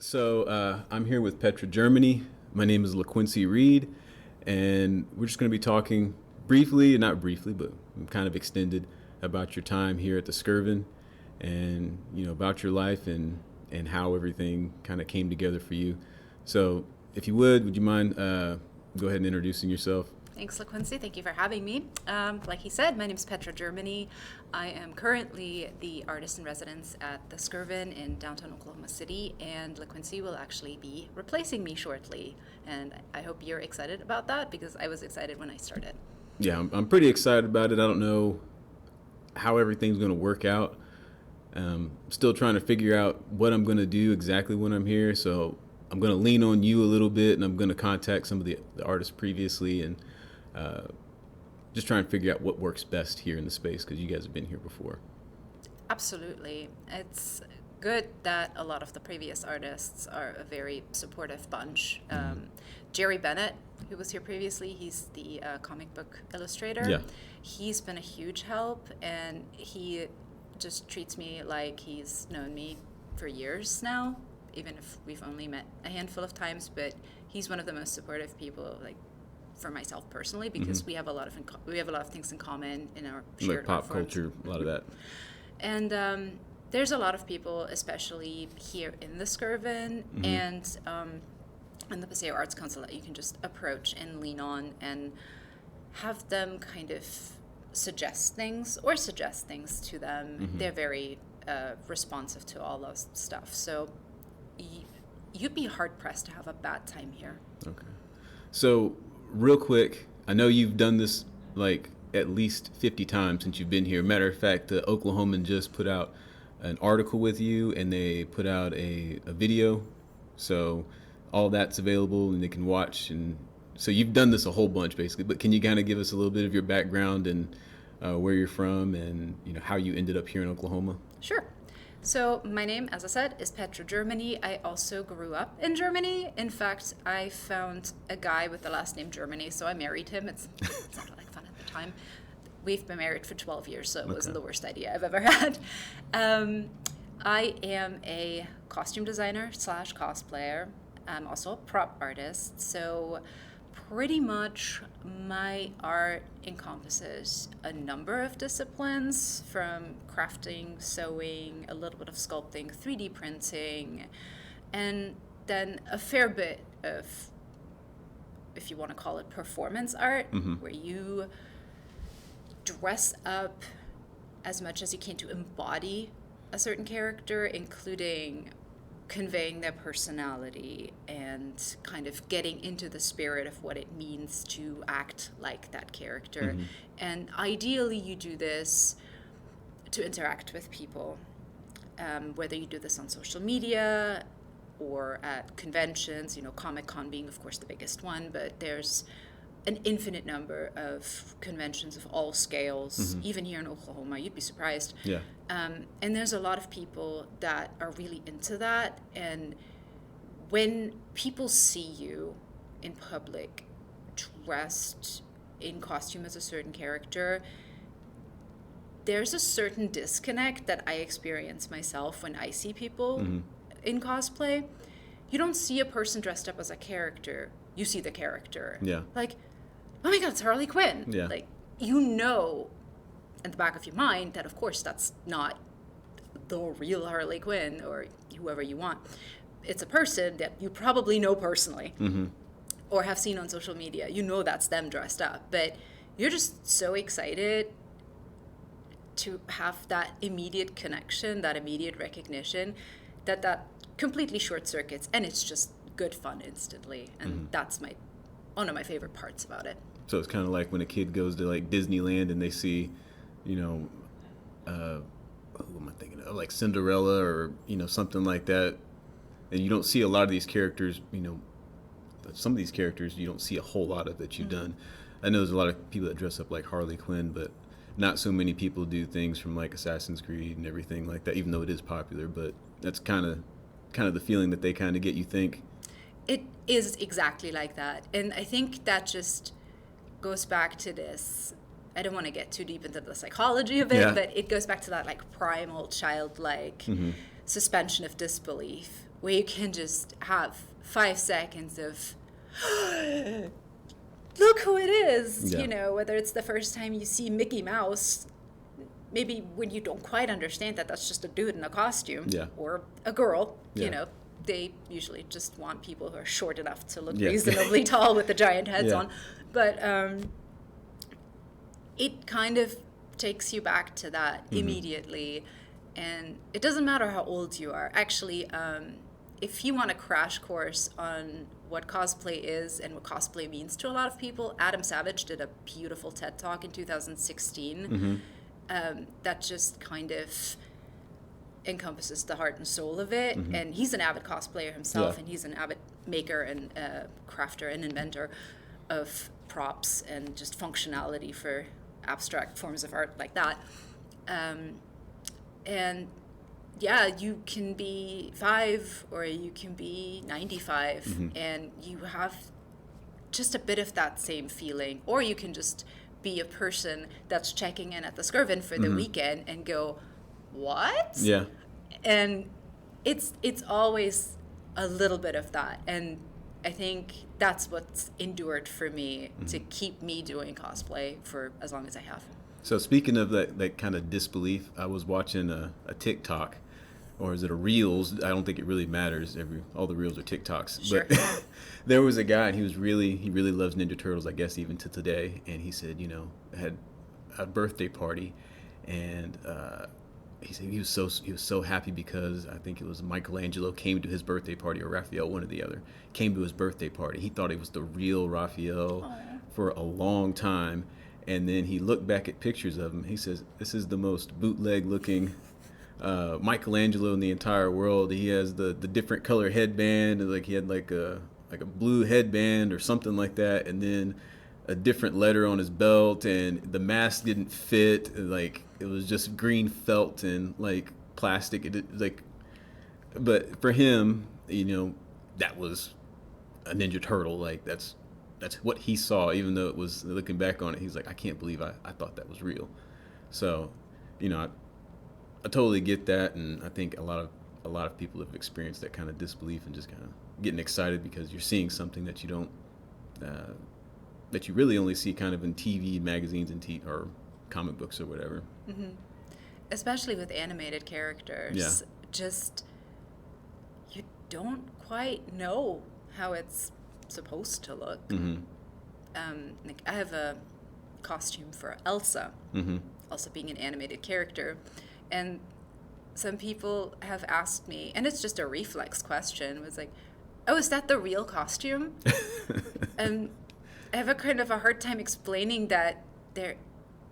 So I'm here with Petra Germany. My name is LaQuincy Reed, and we're just going to be talking briefly, not briefly, but kind of extended about your time here at the Skirvin, and about your life and how everything kind of came together for you. So if you would you mind go ahead and introducing yourself? Thanks, LaQuincy. Thank you for having me. Like he said, my name is Petra Germany. I am currently the artist in residence at the Skirvin in downtown Oklahoma City, and LaQuincy will actually be replacing me shortly. And I hope you're excited about that because I was excited when I started. Yeah, I'm pretty excited about it. I don't know how everything's going to work out. Still trying to figure out what I'm going to do exactly when I'm here. So I'm going to lean on you a little bit, and I'm going to contact some of the artists previously and just try and figure out what works best here in the space because you guys have been here before. Absolutely. It's good that a lot of the previous artists are a very supportive bunch. Jerry Bennett, who was here previously, he's the comic book illustrator. Yeah. He's been a huge help, and he just treats me like he's known me for years now, even if we've only met a handful of times. But he's one of the most supportive people, like for myself personally, because we have a lot of things in common in our shared Like pop art forms. culture, a lot of that. And there's a lot of people, especially here in the Skirvin and in the Paseo Arts Council, that you can just approach and lean on and have them kind of suggest things to them. They're very responsive to all those stuff. So you'd be hard pressed to have a bad time here. Okay. So, real quick, I know you've done this like at least 50 times since you've been here. Matter of fact, the Oklahoman just put out an article with you, and they put out a video. So, all that's available, and they can watch. And so, you've done this a whole bunch, basically. But can you kind of give us a little bit of your background and where you're from, and how you ended up here in Oklahoma? Sure. So my name, as I said, is Petra Germany. I also grew up in Germany. In fact, I found a guy with the last name Germany, so I married him. It sounded like fun at the time. We've been married for 12 years, so it wasn't the worst idea I've ever had. I am a costume designer / cosplayer. I'm also a prop artist, so pretty much my art encompasses a number of disciplines, from crafting, sewing, a little bit of sculpting, 3D printing, and then a fair bit of, if you want to call it, performance art, where you dress up as much as you can to embody a certain character, including conveying their personality and kind of getting into the spirit of what it means to act like that character. And ideally you do this to interact with people, whether you do this on social media or at conventions, Comic-Con being of course the biggest one, but there's an infinite number of conventions of all scales, even here in Oklahoma. You'd be surprised. Yeah. And there's a lot of people that are really into that. And when people see you in public dressed in costume as a certain character, there's a certain disconnect that I experience myself when I see people in cosplay. You don't see a person dressed up as a character. You see the character. Yeah. Like, oh my God, it's Harley Quinn. Yeah. Like, in the back of your mind that, of course, that's not the real Harley Quinn or whoever you want. It's a person that you probably know personally or have seen on social media. That's them dressed up. But you're just so excited to have that immediate connection, that immediate recognition, that completely short circuits, and it's just good fun instantly. And that's one of my favorite parts about it. So it's kind of like when a kid goes to like Disneyland and they see, who am I thinking of? Like Cinderella or, something like that. And you don't see a lot of these characters, some of these characters you don't see a whole lot of that you've done. I know there's a lot of people that dress up like Harley Quinn, but not so many people do things from like Assassin's Creed and everything like that, even though it is popular. But that's kind of the feeling that they kind of get, you think. It is exactly like that. And I think that just goes back to this. I don't want to get too deep into the psychology of it, but it goes back to that like primal childlike suspension of disbelief where you can just have 5 seconds of look who it is, Yeah. you know, whether it's the first time you see Mickey Mouse, maybe when you don't quite understand that that's just a dude in a costume, Yeah. or a girl, Yeah. you know, they usually just want people who are short enough to look Yeah. reasonably tall with the giant heads Yeah. on. But it kind of takes you back to that immediately. And it doesn't matter how old you are. Actually, if you want a crash course on what cosplay is and what cosplay means to a lot of people, Adam Savage did a beautiful TED Talk in 2016 that just kind of encompasses the heart and soul of it. And he's an avid cosplayer himself, Yeah. and he's an avid maker and crafter and inventor of props and just functionality for abstract forms of art like that. And yeah, you can be 5 or you can be 95 and you have just a bit of that same feeling. Or you can just be a person that's checking in at the Skirvin for the weekend and go, what? Yeah. And it's always a little bit of that. And I think that's what's endured for me to keep me doing cosplay for as long as I have. So speaking of that kind of disbelief, I was watching a TikTok, or is it a Reels? I don't think it really matters. All the Reels are TikToks. Sure. But there was a guy, and he really loves Ninja Turtles, I guess even to today. And he said, had a birthday party, and he said he was so happy because I think it was Michelangelo came to his birthday party, or Raphael, one or the other, came to his birthday party. He thought it was the real Raphael for a long time. And then he looked back at pictures of him. He says, this is the most bootleg looking Michelangelo in the entire world. He has the different color headband, and he had like a blue headband or something like that, and then a different letter on his belt, and the mask didn't fit. Like, it was just green felt and like plastic. But for him, that was a Ninja Turtle. Like, that's what he saw, even though it was, looking back on it, he's like, I can't believe I thought that was real. So, I totally get that, and I think a lot of people have experienced that kind of disbelief and just kind of getting excited because you're seeing something that you don't, that you really only see kind of in TV, magazines, and or comic books or whatever. Especially with animated characters. Yeah. Just, you don't quite know how it's supposed to look. Like, I have a costume for Elsa, Elsa being an animated character, and some people have asked me, and it's just a reflex question, was like, oh, is that the real costume? And I have a kind of a hard time explaining that there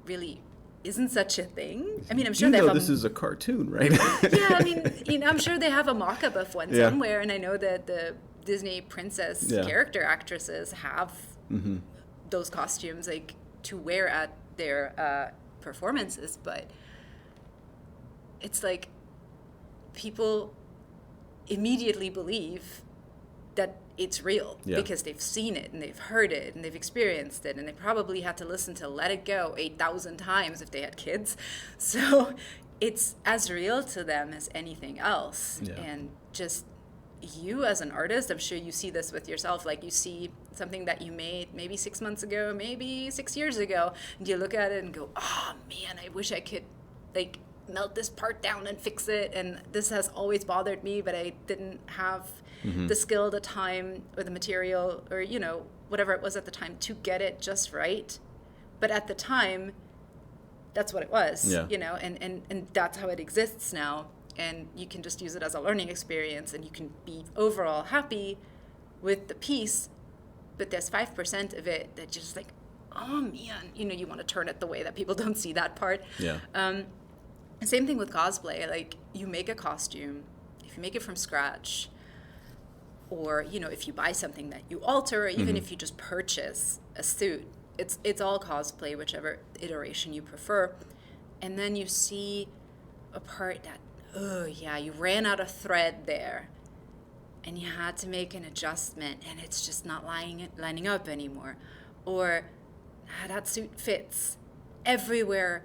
really isn't such a thing. I mean, I'm sure they have this is a cartoon, right? Yeah, I mean, I'm sure they have a mock-up of one Yeah. somewhere, and I know that the Disney princess character actresses have those costumes like to wear at their performances, but it's like people immediately believe that it's real because they've seen it and they've heard it and they've experienced it, and they probably had to listen to Let It Go 8,000 times if they had kids. So it's as real to them as anything else. Yeah. And just you as an artist, I'm sure you see this with yourself, like you see something that you made maybe 6 months ago, maybe 6 years ago, and you look at it and go, oh man, I wish I could like melt this part down and fix it, and this has always bothered me, but I didn't have the skill, the time, or the material, or whatever it was at the time to get it just right. But at the time, that's what it was. And that's how it exists now. And you can just use it as a learning experience, and you can be overall happy with the piece, but there's 5% of it that just like, oh man, you want to turn it the way that people don't see that part. Yeah. Same thing with cosplay. Like, you make a costume, if you make it from scratch, or if you buy something that you alter, or even if you just purchase a suit, it's all cosplay, whichever iteration you prefer. And then you see a part that, oh yeah, you ran out of thread there, and you had to make an adjustment, and it's just not lining up anymore. Or that suit fits everywhere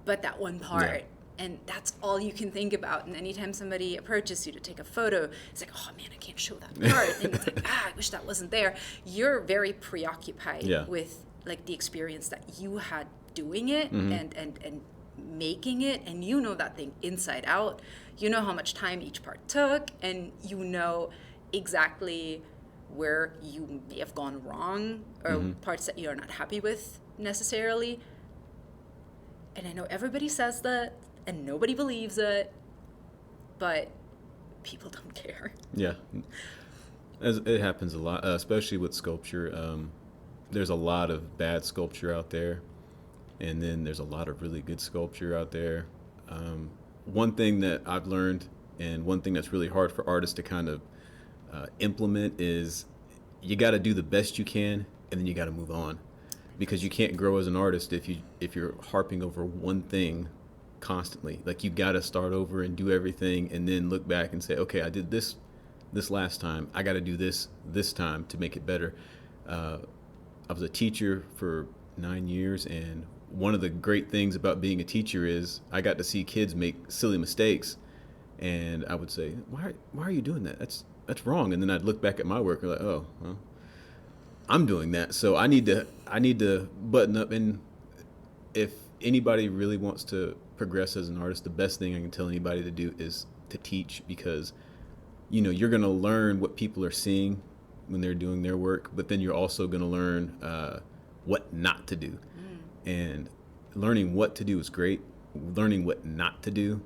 but that one part. And that's all you can think about. And anytime somebody approaches you to take a photo, it's like, oh man, I can't show that part. And it's like, I wish that wasn't there. You're very preoccupied with like the experience that you had doing it and making it. And you know that thing inside out. You know how much time each part took, and you know exactly where you may have gone wrong or parts that you're not happy with necessarily. And I know everybody says that, and nobody believes it, but people don't care. Yeah. As it happens a lot, especially with sculpture. There's a lot of bad sculpture out there, and then there's a lot of really good sculpture out there. One thing that I've learned, and one thing that's really hard for artists to kind of implement, is you got to do the best you can, and then you got to move on, because you can't grow as an artist if you're harping over one thing constantly. Like, you got to start over and do everything, and then look back and say, okay, I did this last time, I got to do this time to make it better. I was a teacher for 9 years, and one of the great things about being a teacher is I got to see kids make silly mistakes, and I would say, why are you doing that? That's wrong. And then I'd look back at my work and like, oh, well, I'm doing that, so I need to button up. And if anybody really wants to progress as an artist, the best thing I can tell anybody to do is to teach, because you're going to learn what people are seeing when they're doing their work, but then you're also going to learn what not to do. And learning what to do is great. Learning what not to do,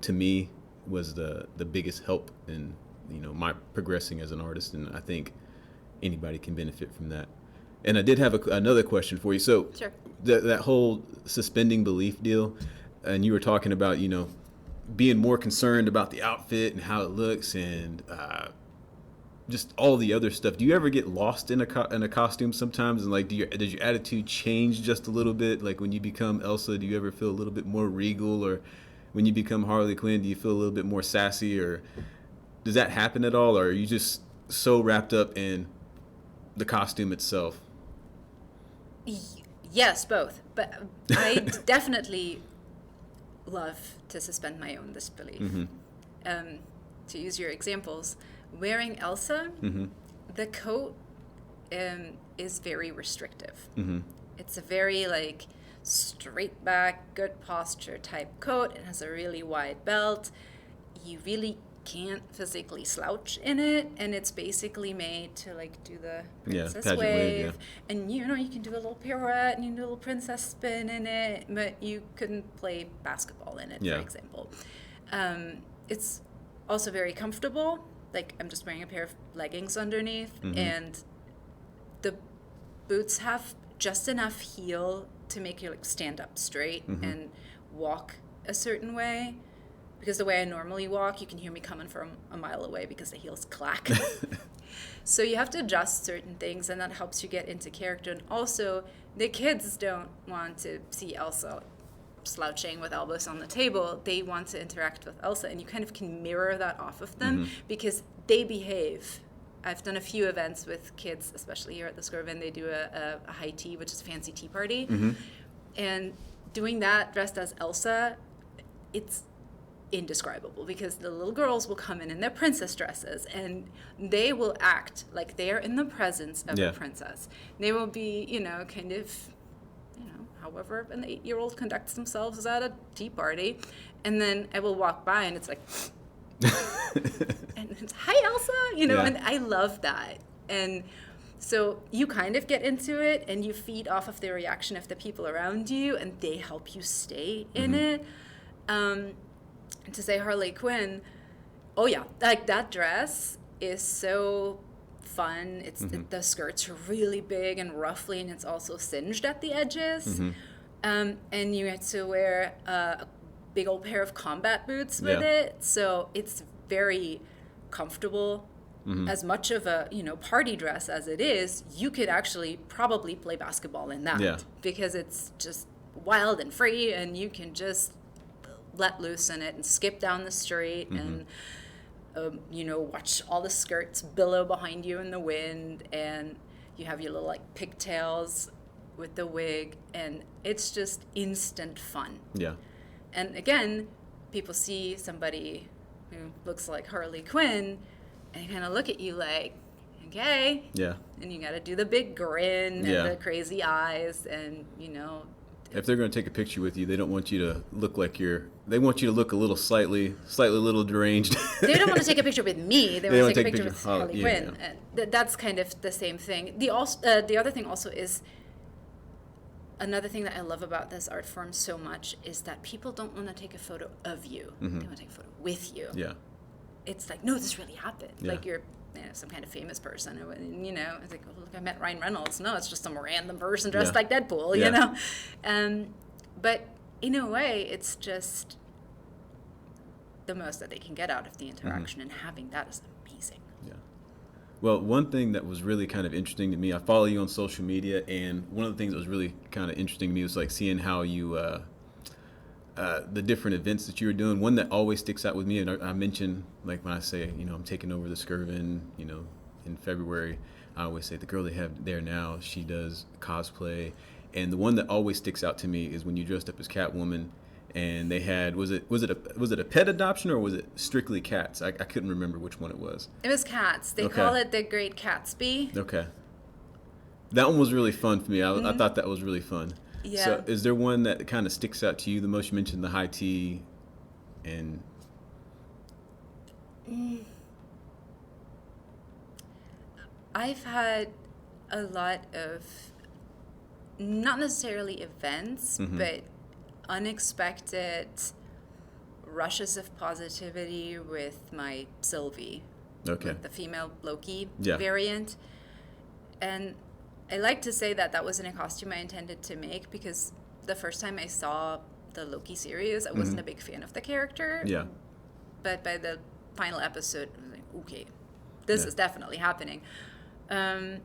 to me, was the biggest help in my progressing as an artist, and I think anybody can benefit from that. And I did have another question for you. So sure. That whole suspending belief deal, and you were talking about being more concerned about the outfit and how it looks, and just all the other stuff. Do you ever get lost in a costume sometimes, and like does your attitude change just a little bit? Like, when you become Elsa, do you ever feel a little bit more regal, or when you become Harley Quinn, do you feel a little bit more sassy, or does that happen at all, or are you just so wrapped up in the costume itself? Yes, both. But I definitely love to suspend my own disbelief. To use your examples, wearing Elsa, the coat is very restrictive. It's a very like straight back, good posture type coat. It has a really wide belt. You really can't physically slouch in it, and it's basically made to like do the princess wave, and you can do a little pirouette and you can do a little princess spin in it, but you couldn't play basketball in it, for example. It's also very comfortable. Like, I'm just wearing a pair of leggings underneath, and the boots have just enough heel to make you like stand up straight and walk a certain way. Because the way I normally walk, you can hear me coming from a mile away because the heels clack. So you have to adjust certain things, and that helps you get into character. And also, the kids don't want to see Elsa slouching with elbows on the table. They want to interact with Elsa, and you kind of can mirror that off of them because they behave. I've done a few events with kids, especially here at the Scorpion. They do a high tea, which is a fancy tea party. And doing that dressed as Elsa, it's indescribable, because the little girls will come in their princess dresses, and they will act like they are in the presence of a princess. They will be, kind of, however an 8-year-old conducts themselves at a tea party, and then I will walk by and it's like, and it's, hi Elsa, and I love that. And so you kind of get into it, and you feed off of the reaction of the people around you, and they help you stay in it. To say Harley Quinn, oh yeah, like that dress is so fun. It's the skirts are really big and ruffly, and it's also singed at the edges. And you get to wear a big old pair of combat boots with it, so it's very comfortable. As much of a party dress as it is, you could actually probably play basketball in that, because it's just wild and free, and you can just let loose in it and skip down the street and watch all the skirts billow behind you in the wind, and you have your little like pigtails with the wig, and it's just instant fun. And again, people see somebody who looks like Harley Quinn and kind of look at you like, okay. Yeah. And you got to do the big grin Yeah. and the crazy eyes and, you know. If they're going to take a picture with you, they don't want you to look like they want you to look a little slightly a little deranged. They don't want to take a picture with me. They want to take a picture with Harley Quinn. Yeah. And that's kind of the same thing. The other thing also is, another thing that I love about this art form so much is that people don't want to take a photo of you. Mm-hmm. They want to take a photo with you. Yeah. It's like, no, this really happened. Yeah. Like you're some kind of famous person. And, you know, it's like, oh, look, I met Ryan Reynolds. No, it's just some random person dressed like Deadpool, you know? But in a way, it's just the most that they can get out of the interaction, and having that is amazing. Yeah. Well, one thing that was really kind of interesting to me, I follow you on social media, and one of the things that was really kind of interesting to me was like seeing how you, the different events that you were doing. One that always sticks out with me, and I mentioned, like when I say, you know, I'm taking over the Skirvin, you know, in February, I always say the girl they have there now, she does cosplay. And the one that always sticks out to me is when you dressed up as Catwoman, and they had, was it a pet adoption, or was it strictly cats? I couldn't remember which one it was. It was cats. They call it the Great Gatsby. Okay. That one was really fun for me. I thought that was really fun. Yeah. So is there one that kind of sticks out to you the most? You mentioned the high tea and... I've had a lot of, not necessarily events, but unexpected rushes of positivity with my Sylvie. Okay. With the female Loki Yeah. variant. And I like to say that that wasn't a costume I intended to make, because the first time I saw the Loki series, I wasn't a big fan of the character. Yeah. But by the final episode, I was like, okay, this is definitely happening. And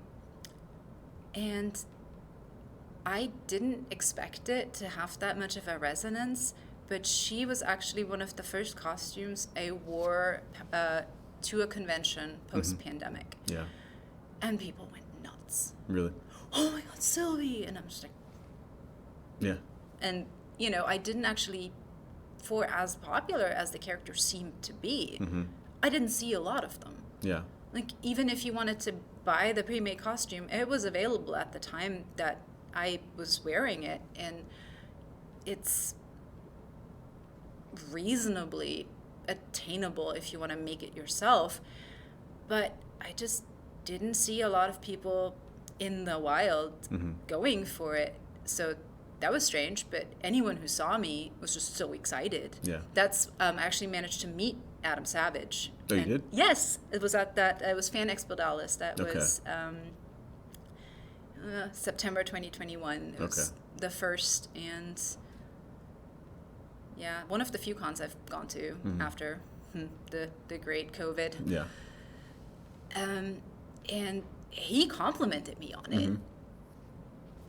I didn't expect it to have that much of a resonance, but she was actually one of the first costumes I wore to a convention post-pandemic. Yeah. And people went nuts. Really? Oh my God, Sylvie! And I'm just like... Yeah. And, you know, I didn't actually, for as popular as the character seemed to be, I didn't see a lot of them. Yeah. Like, even if you wanted to buy the pre-made costume, it was available at the time that I was wearing it, and it's reasonably attainable if you want to make it yourself. But I just didn't see a lot of people in the wild going for it. So that was strange, but anyone who saw me was just so excited. Yeah. That's I actually managed to meet Adam Savage. Oh, you did? Yes, it was at that. It was Fan Expo Dallas. That Okay. was September 2021. It was the first and one of the few cons I've gone to after the great COVID. Yeah. And he complimented me on it.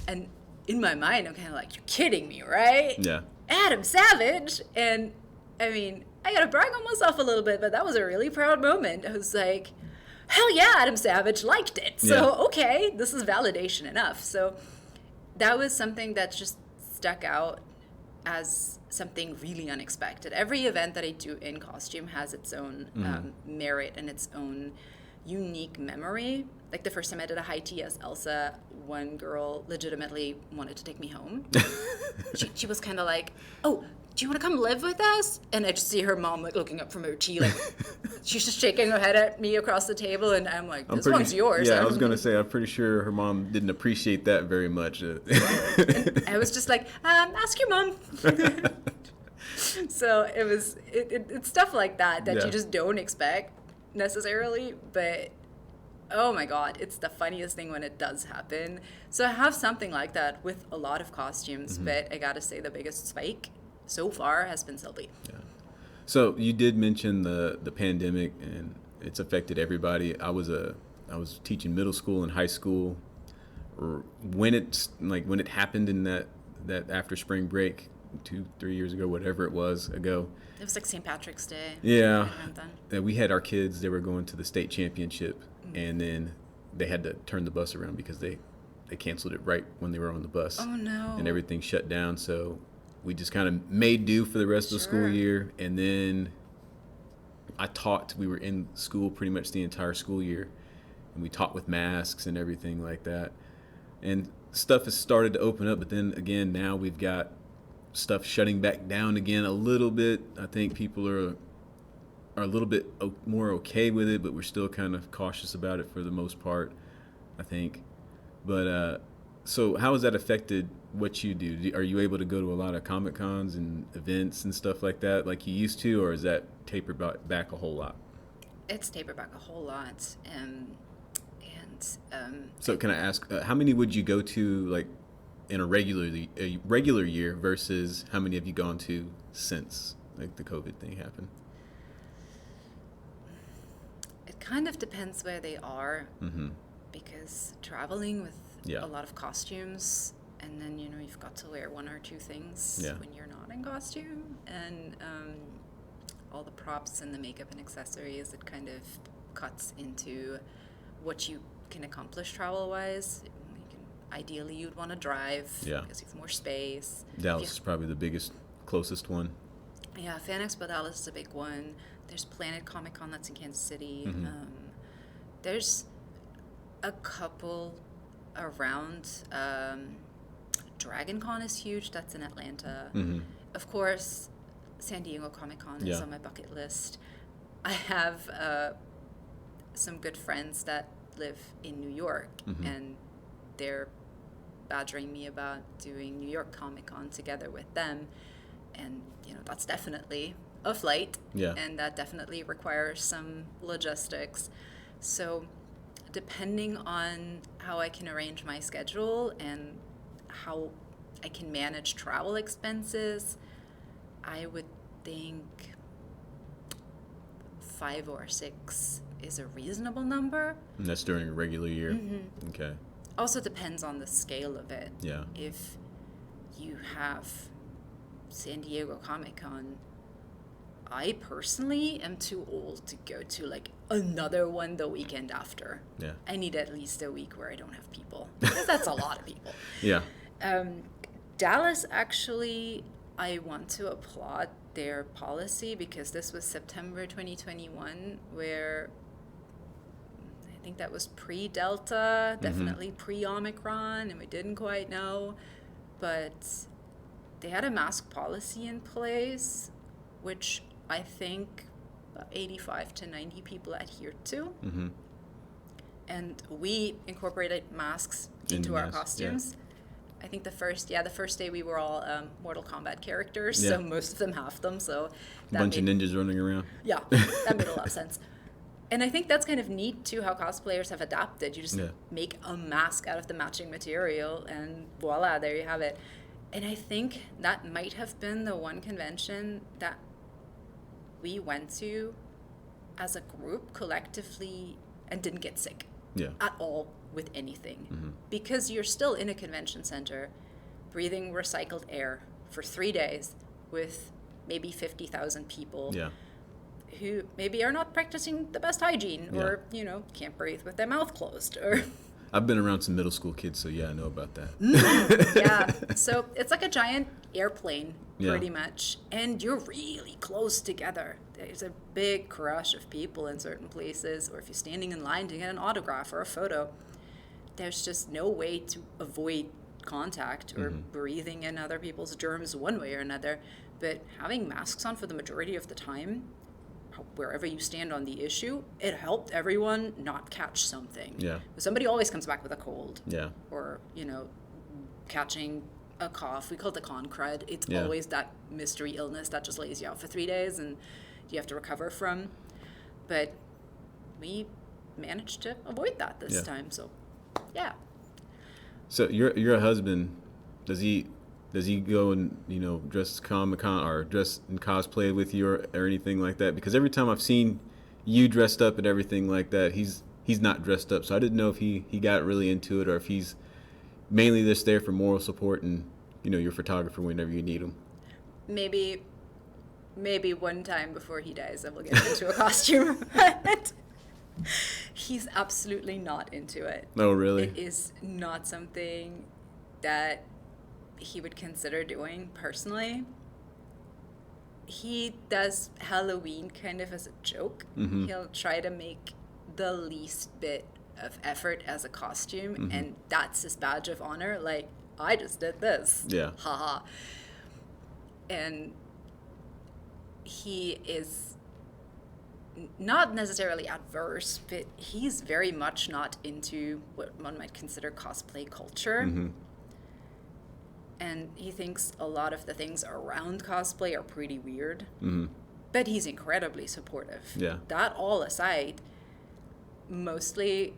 And in my mind, I'm kind of like, you're kidding me, right? Yeah. Adam Savage. And I mean, I got to brag on myself a little bit, but that was a really proud moment. I was like, hell yeah, Adam Savage liked it. So, okay, this is validation enough. So that was something that just stuck out as something really unexpected. Every event that I do in costume has its own merit and its own unique memory. Like the first time I did a high tea as Elsa, one girl legitimately wanted to take me home. She was kind of like, oh, do you want to come live with us? And I just see her mom like looking up from her tea, like she's just shaking her head at me across the table, and I'm like, this one's yours. Yeah, I was gonna say, I'm pretty sure her mom didn't appreciate that very much. And I was just like, ask your mom. So it's stuff like that you just don't expect necessarily, but oh my God, it's the funniest thing when it does happen. So I have something like that with a lot of costumes, but I gotta say the biggest spike so far has been Sylvie. Yeah. So you did mention the pandemic, and it's affected everybody. I was teaching middle school and high school when it happened in that after spring break 2-3 years ago, whatever it was ago. It was like St. Patrick's Day. Yeah. We had our kids, they were going to the state championship, and then they had to turn the bus around because they canceled it right when they were on the bus. Oh no. And everything shut down. So we just kind of made do for the rest of the school Sure. year. And then we were in school pretty much the entire school year. And we taught with masks and everything like that. And stuff has started to open up. But then again, now we've got stuff shutting back down again a little bit. I think people are a little bit more okay with it, but we're still kind of cautious about it for the most part, I think. But so how has that affected what you do? Are you able to go to a lot of Comic Cons and events and stuff like that like you used to, or is that tapered back a whole lot? It's tapered back a whole lot. So can I ask, how many would you go to like in a regular year versus how many have you gone to since like the COVID thing happened? It kind of depends where they are, Mm-hmm. because traveling with Yeah. a lot of costumes, and then you've got to wear one or two things Yeah. when you're not in costume, and all the props and the makeup and accessories, it kind of cuts into what you can accomplish travel-wise. Ideally, you'd want to drive, Yeah. because you have more space. Dallas is probably the closest one. Yeah, Fan Expo Dallas is a big one. There's Planet Comic Con that's in Kansas City. Mm-hmm. There's a couple around. Dragon Con is huge. That's in Atlanta. Mm-hmm. Of course, San Diego Comic Con is Yeah. on my bucket list. I have some good friends that live in New York, Mm-hmm. and they're badgering me about doing New York Comic Con together with them. And, that's definitely a flight. Yeah. And that definitely requires some logistics. So depending on how I can arrange my schedule and how I can manage travel expenses, I would think 5 or 6 is a reasonable number. And that's during a regular year. Mm-hmm. Okay. Also depends on the scale of it. Yeah. If you have San Diego Comic Con, I personally am too old to go to like another one the weekend after. Yeah. I need at least a week where I don't have people, because that's a lot of people. Yeah. Dallas, actually, I want to applaud their policy, because this was September 2021, where I think that was pre-Delta, definitely pre-Omicron, and we didn't quite know. But they had a mask policy in place, which I think about 85 to 90 people adhered to. Mm-hmm. And we incorporated masks into our costumes. I think the first day we were all Mortal Kombat characters, Yeah. so most of them have them. So that Bunch of ninjas running around. Yeah, that made a lot of sense. And I think that's kind of neat too, how cosplayers have adapted. You just make a mask out of the matching material, and voila, there you have it. And I think that might have been the one convention that we went to as a group collectively and didn't get sick at all with anything. Because you're still in a convention center breathing recycled air for 3 days with maybe 50,000 people who maybe are not practicing the best hygiene, or can't breathe with their mouth closed, or I've been around some middle school kids, so yeah, I know about that. yeah. So it's like a giant airplane, pretty much, and you're really close together. There's a big crush of people in certain places, or if you're standing in line to get an autograph or a photo, there's just no way to avoid contact or breathing in other people's germs one way or another. But having masks on for the majority of the time, wherever you stand on the issue, it helped everyone not catch something. Yeah. Somebody always comes back with a cold. Yeah. Or, catching a cough. We call it the con crud. It's always that mystery illness that just lays you out for 3 days and you have to recover from. But we managed to avoid that this time. So, yeah. So your husband, does he go and dress Comic-Con or dress in cosplay with you or anything like that? Because every time I've seen you dressed up and everything like that, he's not dressed up. So I didn't know if he got really into it, or if he's mainly just there for moral support and your photographer whenever you need him. Maybe one time before he dies I will get into a costume. But he's absolutely not into it. Oh, really? It is not something that he would consider doing personally. He does Halloween kind of as a joke. Mm-hmm. He'll try to make the least bit of effort as a costume, Mm-hmm. and that's his badge of honor. Like, I just did this. Yeah. Haha. And he is not necessarily adverse, but he's very much not into what one might consider cosplay culture. Mm-hmm. And he thinks a lot of the things around cosplay are pretty weird. Mm-hmm. But he's incredibly supportive. Yeah. That all aside, mostly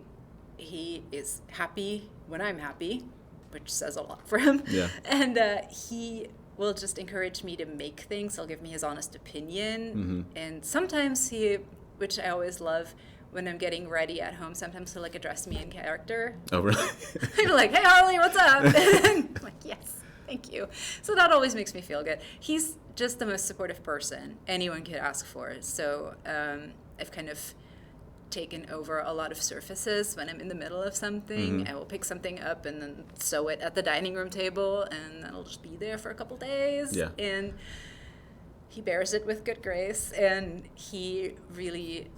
he is happy when I'm happy, which says a lot for him. Yeah. And he will just encourage me to make things. He'll give me his honest opinion. Mm-hmm. And sometimes he, which I always love, when I'm getting ready at home, sometimes he'll like address me in character. Oh, really? He'll be like, "Hey, Harley, what's up?" And I'm like, "Yes, thank you." So that always makes me feel good. He's just the most supportive person anyone could ask for. So I've kind of taken over a lot of surfaces when I'm in the middle of something. Mm-hmm. I will pick something up and then sew it at the dining room table, and that'll just be there for a couple days. Yeah. And he bears it with good grace, and he really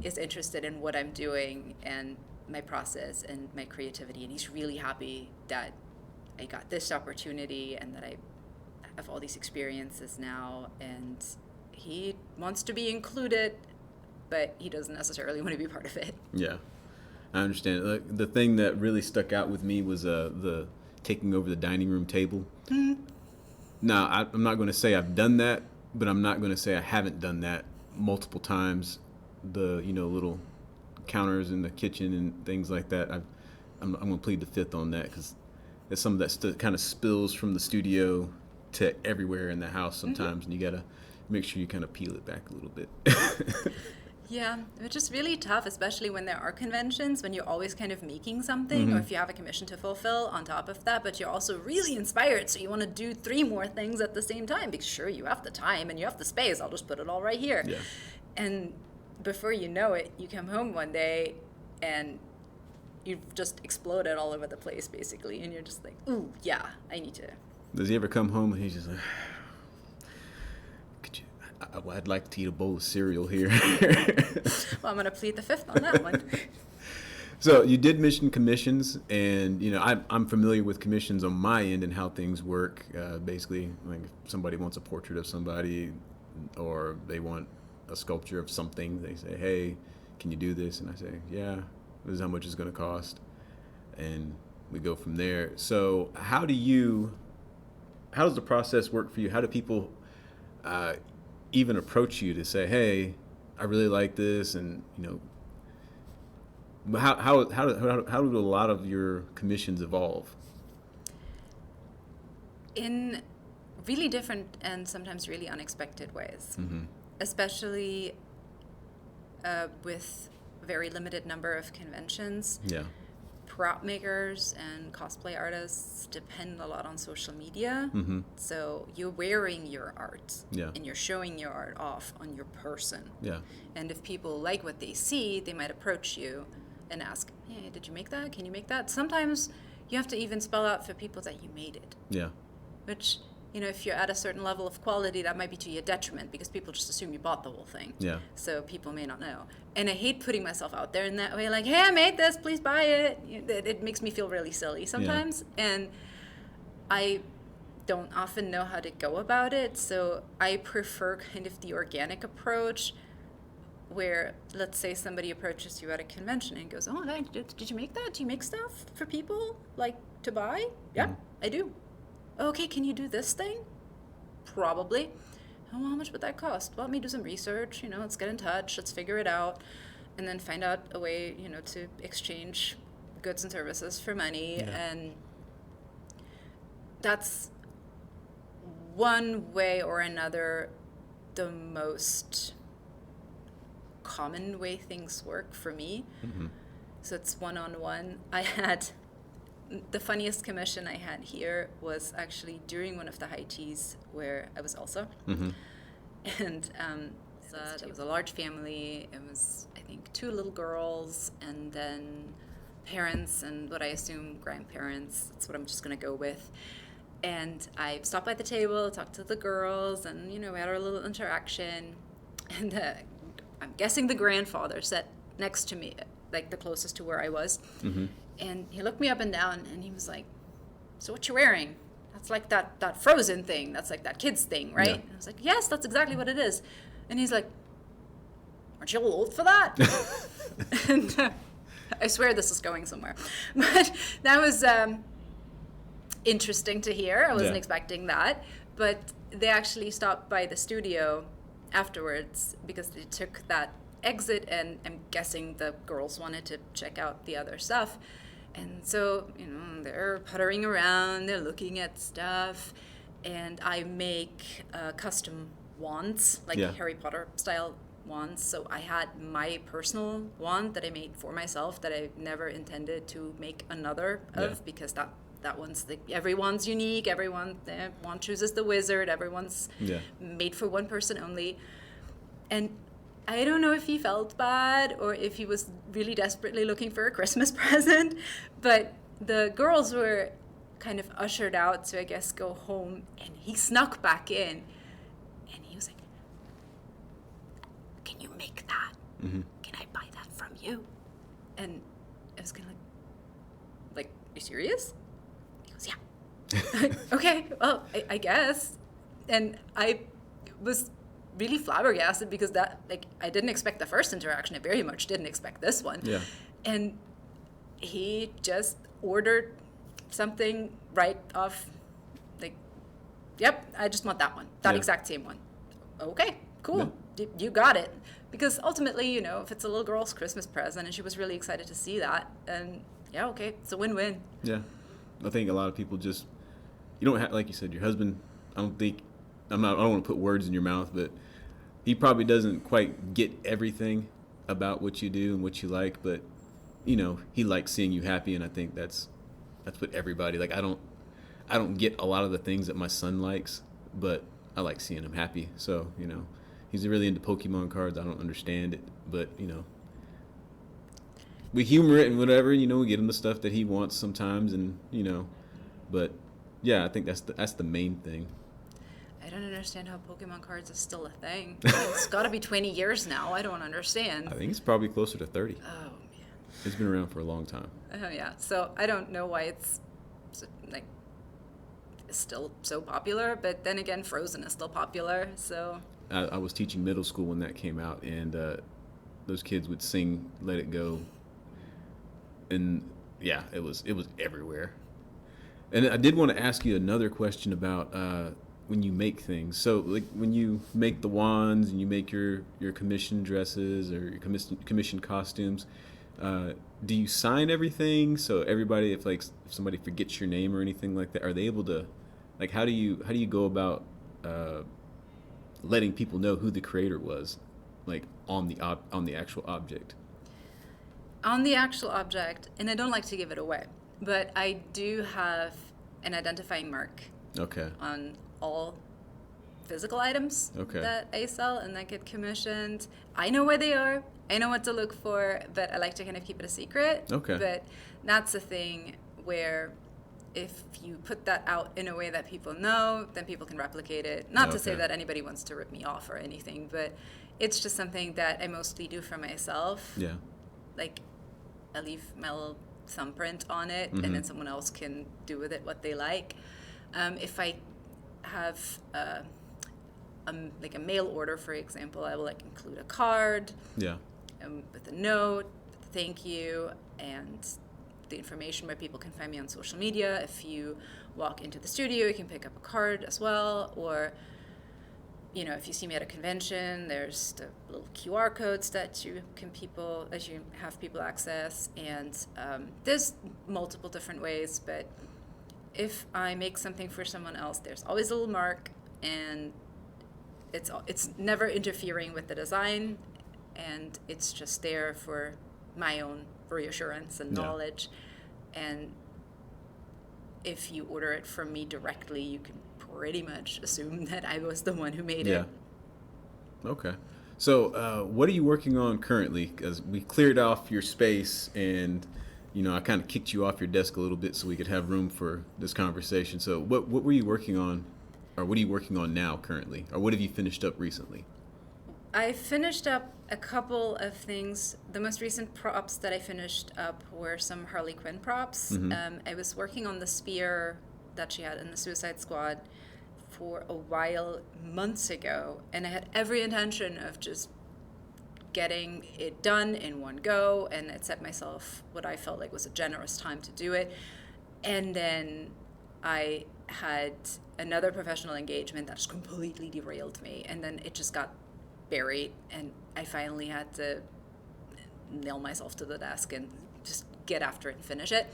is interested in what I'm doing and my process and my creativity, and he's really happy that I got this opportunity and that I have all these experiences now, and he wants to be included, but he doesn't necessarily want to be part of it. Yeah, I understand. Like, the thing that really stuck out with me was the taking over the dining room table. Mm-hmm. Now, I'm not going to say I've done that, but I'm not going to say I haven't done that multiple times. The little counters in the kitchen and things like that. I'm going to plead the fifth on that, because it's some of that kind of spills from the studio to everywhere in the house sometimes, and you got to make sure you kind of peel it back a little bit. Yeah, which is really tough, especially when there are conventions, when you're always kind of making something, or if you have a commission to fulfill on top of that, but you're also really inspired, so you want to do 3 more things at the same time, because sure, you have the time and you have the space, I'll just put it all right here. Yeah. And before you know it, you come home one day and you've just exploded all over the place, basically, and you're just like, ooh, yeah, I need to. Does he ever come home and he's just like, I'd like to eat a bowl of cereal here. Well, I'm going to plead the fifth on that one. So you did mention commissions, and I'm familiar with commissions on my end and how things work. Basically, like if somebody wants a portrait of somebody, or they want a sculpture of something, they say, "Hey, can you do this?" And I say, "Yeah, this is how much it's going to cost," and we go from there. So how does the process work for you? How do people even approach you to say, "Hey, I really like this," and how do a lot of your commissions evolve? In really different and sometimes really unexpected ways, Mm-hmm. especially with a very limited number of conventions. Yeah. Prop makers and cosplay artists depend a lot on social media. Mm-hmm. So you're wearing your art, Yeah. and you're showing your art off on your person. Yeah. And if people like what they see, they might approach you and ask, "Hey, did you make that? Can you make that?" Sometimes you have to even spell out for people that you made it, Yeah. which, if you're at a certain level of quality, that might be to your detriment, because people just assume you bought the whole thing. Yeah. So people may not know. And I hate putting myself out there in that way, like, "Hey, I made this, please buy it." It makes me feel really silly sometimes. Yeah. And I don't often know how to go about it. So I prefer kind of the organic approach, where, let's say somebody approaches you at a convention and goes, "Oh, did you make that? Do you make stuff for people, like, to buy?" "Yeah, I do." "Okay, can you do this thing?" "Probably." "Oh, how much would that cost?" "Well, let me do some research, let's get in touch, let's figure it out, and then find out a way, to exchange goods and services for money." Yeah. And that's one way or another the most common way things work for me. Mm-hmm. So it's one-on-one. The funniest commission I had here was actually during one of the high teas where I was also. Mm-hmm. And it was a large family. It was, I think, 2 little girls and then parents and what I assume grandparents. That's what I'm just going to go with. And I stopped by the table, talked to the girls, and, we had our little interaction. And I'm guessing the grandfather sat next to me, like the closest to where I was. Mm-hmm. And he looked me up and down, and he was like, "So what you wearing? That's like that Frozen thing. That's like that kid's thing, right?" Yeah. And I was like, "Yes, that's exactly what it is." And he's like, "Aren't you old for that?" And I swear this is going somewhere. But that was interesting to hear. I wasn't expecting that. But they actually stopped by the studio afterwards because they took that exit, and I'm guessing the girls wanted to check out the other stuff. And so, they're puttering around, they're looking at stuff, and I make custom wands, like Harry Potter style wands. So I had my personal wand that I made for myself that I never intended to make another of, because that one's everyone's unique. One chooses the wizard. Everyone's made for one person only. And I don't know if he felt bad or if he was really desperately looking for a Christmas present, but the girls were kind of ushered out to, I guess, go home, and he snuck back in, and he was like, "Can you make that? Mm-hmm. Can I buy that from you?" And I was kind of like, "You serious?" He goes, "Yeah." Okay, well, I guess. And I was really flabbergasted because I didn't expect the first interaction. I very much didn't expect this one. Yeah. And he just ordered something right off, "Yep, I just want that one, that exact same one." Okay, cool. Yeah. You got it. Because ultimately, if it's a little girl's Christmas present and she was really excited to see that, and okay, it's a win-win. Yeah. I think a lot of people just, you don't have, like you said, your husband, I don't want to put words in your mouth, but he probably doesn't quite get everything about what you do and what you like, but he likes seeing you happy, and I think that's what everybody, like, I don't get a lot of the things that my son likes, but I like seeing him happy. So, he's really into Pokemon cards. I don't understand it, but we humor it and whatever, we get him the stuff that he wants sometimes, and but yeah, I think that's the main thing. I don't understand how Pokemon cards is still a thing. It's got to be 20 years now. I don't understand. I think it's probably closer to 30. Oh, man. It's been around for a long time. Oh, yeah. So I don't know why it's still so popular, but then again, Frozen is still popular, so... I was teaching middle school when that came out, and those kids would sing Let It Go, and yeah, it was everywhere. And I did want to ask you another question about when you make things. So, like, when you make the wands and you make your commission dresses or your commission costumes, do you sign everything? So everybody, if somebody forgets your name or anything like that, are they able to, like, how do you go about letting people know who the creator was, like, on the actual object? On the actual object, and I don't like to give it away, but I do have an identifying mark. Okay. On all physical items that I sell and that get commissioned. I know where they are. I know what to look for, but I like to kind of keep it a secret. Okay. But that's a thing where if you put that out in a way that people know, then people can replicate it. Not to say that anybody wants to rip me off or anything, but it's just something that I mostly do for myself. Yeah. Like, I leave my little thumbprint on it, and then someone else can do with it what they like. If I have like a mail order, for example, I will include a card with a note, with a thank you, and the information where people can find me on social media. If you walk into the studio, you can pick up a card as well, or if you see me at a convention, there's the little QR codes that you have people access, and there's multiple different ways. But if I make something for someone else, there's always a little mark, and it's never interfering with the design, and it's just there for my own reassurance and knowledge. And if you order it from me directly, you can pretty much assume that I was the one who made it. Okay. So what are you working on currently? Because we cleared off your space, and I kind of kicked you off your desk a little bit so we could have room for this conversation. So what were you working on, or what are you working on now currently, or what have you finished up recently? I finished up a couple of things. The most recent props that I finished up were some Harley Quinn props. I was working on the spear that she had in the Suicide Squad for a while, months ago, and I had every intention of just getting it done in one go, and it set myself what I felt like was a generous time to do it. And then I had another professional engagement that just completely derailed me, and then it just got buried, and I finally had to nail myself to the desk and just get after it and finish it.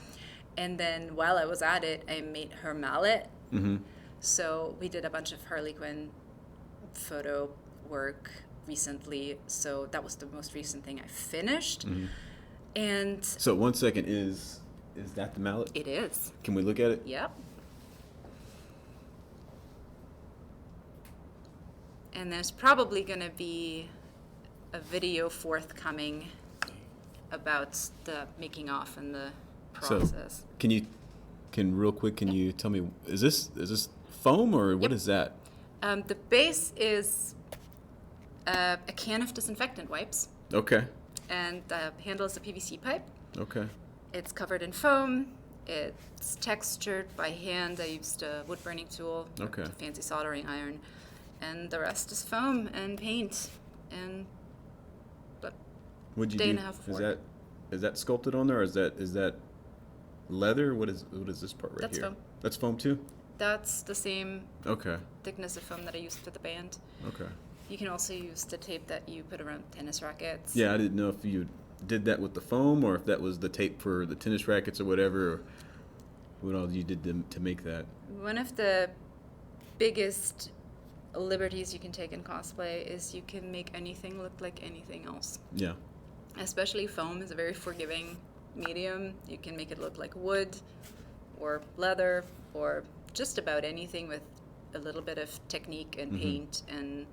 And then while I was at it, I made her mallet. So we did a bunch of Harley Quinn photo work recently, so that was the most recent thing I finished. And So 1 second, is that the mallet? it is. Can we look at it? Yep. And there's probably going to be a video forthcoming about the making off and the process. So can you tell me, is this foam or what Yep. is that? The base is a can of disinfectant wipes, Okay. and the handle is a PVC pipe. Okay. It's covered in foam. It's textured by hand. I used a wood burning tool, Okay. a fancy soldering iron, and the rest is foam and paint. And What'd you Day do? and a half Is work. that sculpted on there, or is that leather? What is this part right That's here? foam. That's foam too? that's the same Okay. thickness of foam that I used for the band. Okay. You can also use the tape that you put around tennis rackets. Yeah, I didn't know if you did that with the foam or if that was the tape for the tennis rackets or whatever, or what all you did to make that. One of the biggest liberties you can take in cosplay is you can make anything look like anything else. Yeah. Especially foam is a very forgiving medium. You can make it look like wood or leather or just about anything with a little bit of technique and paint and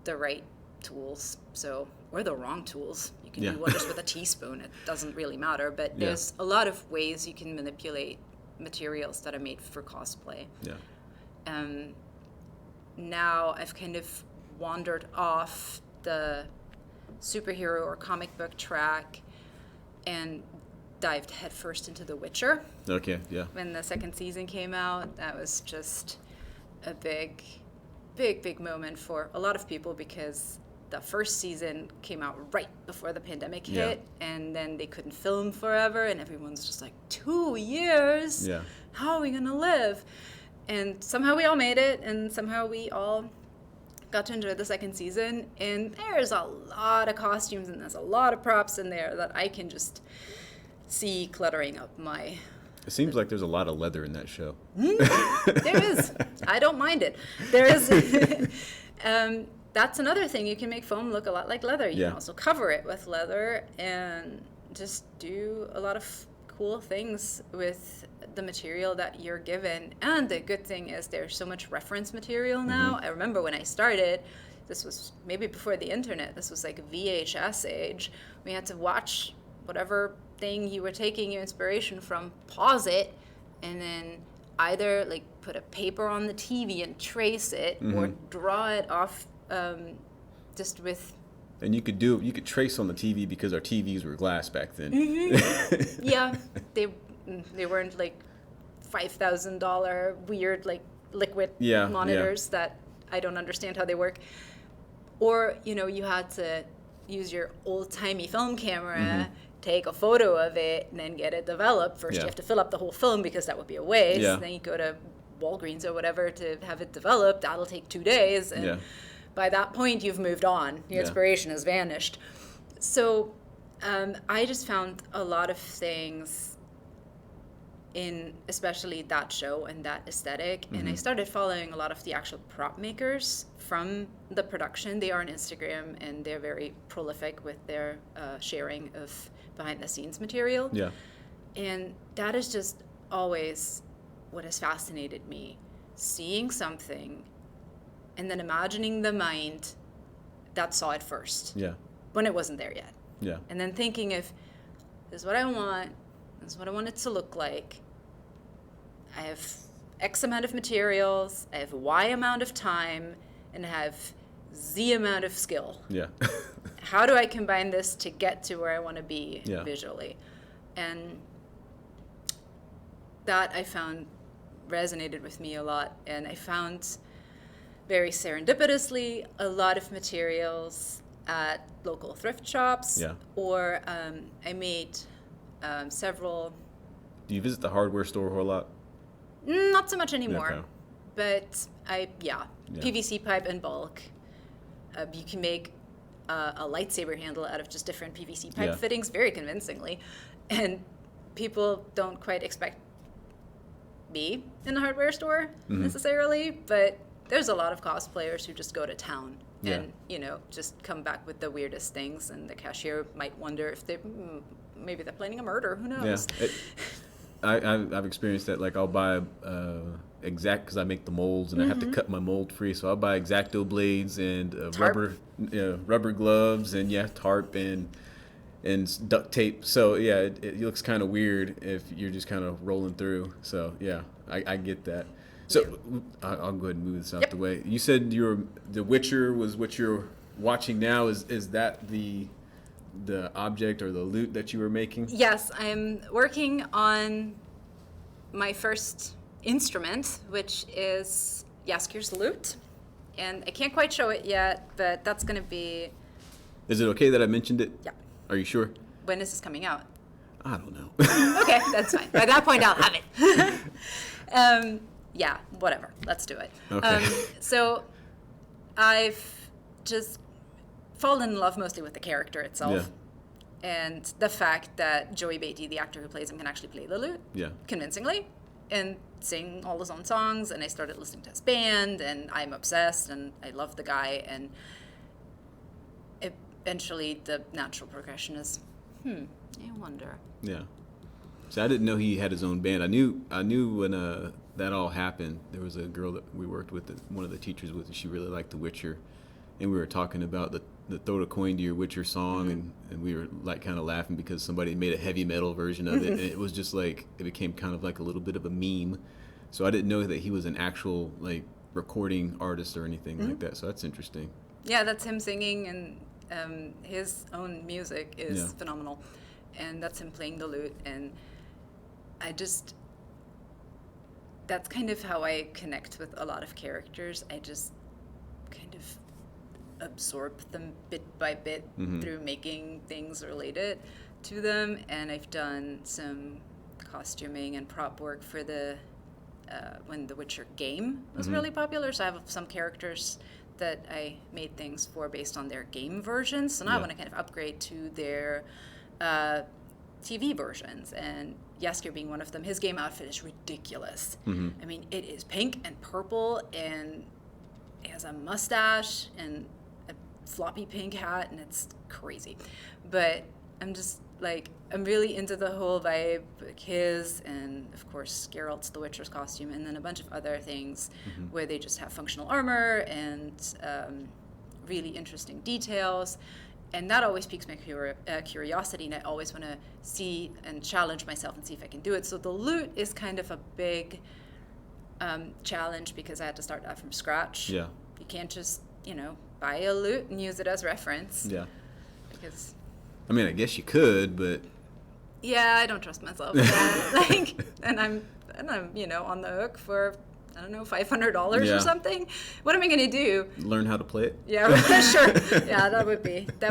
the right tools. So, or the wrong tools. You can Yeah. do wonders with a teaspoon. It doesn't really matter. But Yeah. there's a lot of ways you can manipulate materials that are made for cosplay. Yeah. Now I've kind of wandered off the superhero or comic book track and dived headfirst into The Witcher. Okay. Yeah. When the second season came out, that was just a big moment for a lot of people because the first season came out right before the pandemic hit, and then they couldn't film forever, and everyone's just like, 2 years? Yeah. How are we gonna live? And somehow we all made it, and somehow we all got to enjoy the second season, and there's a lot of costumes and there's a lot of props in there that I can just see cluttering up my... It seems like there's a lot of leather in that show. There is. I don't mind it. There is. That's another thing. You can make foam look a lot like leather. You Yeah. can also cover it with leather and just do a lot of cool things with the material that you're given. And the good thing is there's so much reference material now. I remember when I started, this was maybe before the internet. This was like VHS age. We had to watch whatever thing you were taking your inspiration from, pause it, and then either like put a paper on the TV and trace it, or draw it off just with... And you could trace on the TV because our TVs were glass back then. Yeah, they weren't like $5,000 weird like liquid monitors that I don't understand how they work. Or, you had to use your old-timey film camera, take a photo of it, and then get it developed. First you have to fill up the whole film because that would be a waste. Yeah. Then you go to Walgreens or whatever to have it developed. That'll take 2 days. And by that point, you've moved on. Your inspiration has vanished. So I just found a lot of things in especially that show and that aesthetic. And I started following a lot of the actual prop makers from the production. They are on Instagram, and they're very prolific with their sharing of behind-the-scenes material. Yeah. And that is just always what has fascinated me. Seeing something and then imagining the mind that saw it first Yeah. when it wasn't there yet. Yeah. And then thinking, if this is what I want, This is what I want it to look like. I have X amount of materials, I have Y amount of time, and I have Z amount of skill. Yeah. How do I combine this to get to where I want to be Yeah. visually? And that I found resonated with me a lot. And I found very serendipitously a lot of materials at local thrift shops. Yeah. Or I made several. Do you visit the hardware store a whole lot? Not so much anymore. Okay. But yeah. PVC pipe in bulk. You can make a lightsaber handle out of just different PVC pipe fittings very convincingly. And people don't quite expect me in the hardware store necessarily, but there's a lot of cosplayers who just go to town and, just come back with the weirdest things, and the cashier might wonder if maybe they're planning a murder. Who knows? Yeah. I've experienced that. Like, I'll buy because I make the molds and I have to cut my mold free, so I'll buy X-Acto blades and rubber gloves and tarp and duct tape. So yeah, it looks kind of weird if you're just kind of rolling through. So yeah, I get that. So I'll go ahead and move this out the way. You said The Witcher was what you're watching now. Is that the object or the loot that you were making? Yes, I'm working on my first instrument, which is Jaskir's lute, and I can't quite show it yet, but that's going to be... Is it okay that I mentioned it? Yeah. Are you sure? When is this coming out? I don't know. Okay, that's fine. By that point, I'll have it. Yeah, whatever. Let's do it. Okay. So I've just fallen in love mostly with the character itself. And the fact that Joey Beatty, the actor who plays him, can actually play the lute convincingly and sing all his own songs. And I started listening to his band, and I'm obsessed, and I love the guy. And eventually the natural progression is, I wonder. Yeah. So I didn't know he had his own band. I knew when that all happened, there was a girl that we worked with, one of the teachers with, and she really liked The Witcher. And we were talking about the Throw a Coin to Your Witcher song, and we were like kind of laughing because somebody made a heavy metal version of it, and it was just like, it became kind of like a little bit of a meme. So I didn't know that he was an actual like recording artist or anything like that. So that's interesting. Yeah, that's him singing, and his own music is phenomenal, and that's him playing the lute, and that's kind of how I connect with a lot of characters. I just kind of absorb them bit by bit through making things related to them. And I've done some costuming and prop work for when the Witcher game was really popular. So I have some characters that I made things for based on their game versions. So now I want to kind of upgrade to their TV versions, and Jaskier being one of them. His game outfit is ridiculous. I mean, it is pink and purple, and he has a mustache and a floppy pink hat, and it's crazy. But I'm just like, I'm really into the whole vibe, like his, and of course Geralt's the Witcher's costume, and then a bunch of other things where they just have functional armor and really interesting details. And that always piques my curiosity, and I always want to see and challenge myself and see if I can do it. So the lute is kind of a big challenge because I had to start that from scratch. Yeah. You can't just, buy a lute and use it as reference. Yeah. Because... I mean, I guess you could, but... Yeah, I don't trust myself with that. And I'm on the hook for... I don't know, $500 or something. What am I going to do? Learn how to play it? Yeah, sure. Yeah, that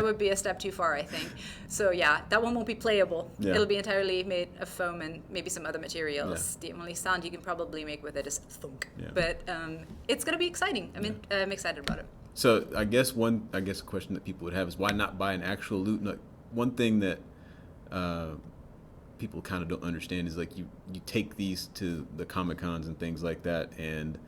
would be a step too far, I think. So yeah, that one won't be playable. Yeah. It'll be entirely made of foam and maybe some other materials. Yeah. The only sound you can probably make with it is thunk. Yeah. But it's going to be exciting. I'm excited about it. So I guess a question that people would have is, why not buy an actual lute? Like, one thing that people kind of don't understand is, like, you take these to the Comic-Cons and things like that, and